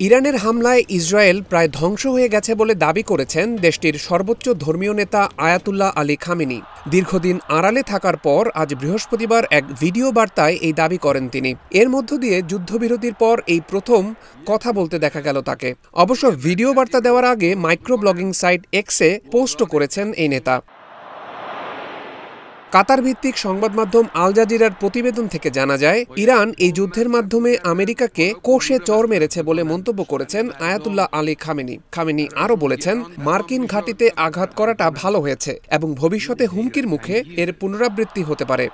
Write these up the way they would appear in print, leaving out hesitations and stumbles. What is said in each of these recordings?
ইরানের হামলায় ইসরায়েল প্রায় ধ্বংস হয়ে গেছে বলে দাবি করেছেন দেশটির সর্বোচ্চ ধর্মীয় নেতা আয়াতুল্লাহ আলী খামেনি। দীর্ঘদিন আড়ালে থাকার পর আজ বৃহস্পতিবার এক ভিডিও বার্তায় এই দাবি করেন তিনি। এর মধ্য দিয়ে যুদ্ধবিরতির পর এই প্রথম কথা বলতে দেখা গেল তাকে। অবশ্য ভিডিও বার্তা দেওয়ার আগে মাইক্রো ব্লগিং সাইট এক্সে পোস্টও করেছেন এই নেতা। কাতার ভিত্তিক সংবাদ মাধ্যম আল জাজিরার প্রতিবেদন থেকে জানা যায়, ইরান এই যুদ্ধের মাধ্যমে আমেরিকাকে কোষে চড় মেরেছে বলে মন্তব্য করেছেন আয়াতুল্লাহ আলী খামেনি। খামেনি আরও বলেছেন, মার্কিন ঘাঁটিতে আঘাত করাটা ভালো হয়েছে এবং ভবিষ্যতে হুমকির মুখে এর পুনরাবৃত্তি হতে পারে।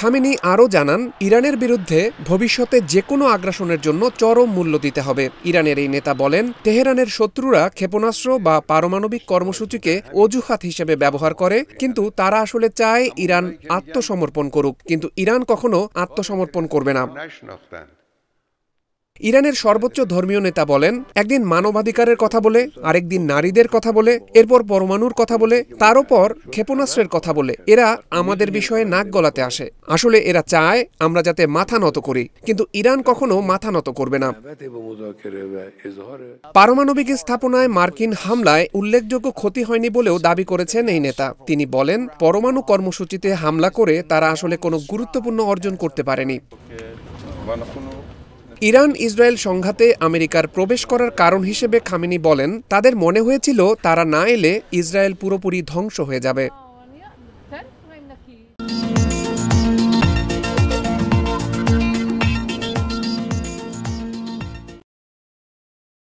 খামেনি আরও জানান, ইরানের বিরুদ্ধে ভবিষ্যতে যে কোনো আগ্রাসনের জন্য চরম মূল্য দিতে হবে। ইরানের এই নেতা বলেন, তেহরানের শত্রুরা ক্ষেপণাস্ত্র বা পারমাণবিক কর্মসূচিকে অজুহাত হিসেবে ব্যবহার করে, কিন্তু তারা আসলে চায় ইরান আত্মসমর্পণ করুক, কিন্তু ইরান কখনো আত্মসমর্পণ করবে না। ইরানের সর্বোচ্চ ধর্মীয় নেতা বলেন, একদিন মানবাধিকারের কথা বলে, আরেকদিন নারীদের কথা বলে, এরপর পরমাণুর কথা বলে, তার উপর ক্ষেপণাস্ত্রের কথা বলে এরা আমাদের বিষয়ে নাক গলাতে আসে। আসলে এরা চায় আমরা যাতে মাথা নত করি, কিন্তু ইরান কখনো মাথা নত করবে না। পারমাণবিক স্থাপনায় মার্কিন হামলায় উল্লেখযোগ্য ক্ষতি হয়নি বলেও দাবি করেছেন এই নেতা। তিনি বলেন, পরমাণু কর্মসূচিতে হামলা করে তারা আসলে কোনো গুরুত্বপূর্ণ অর্জন করতে পারেনি। ইরান ইসরায়েল সংঘাতে আমেরিকার প্রবেশ করার কারণ হিসেবে খামেনি বলেন, তাদের মনে হয়েছিল তারা না এলে ইসরায়েল পুরোপুরি ধ্বংস হয়ে যাবে।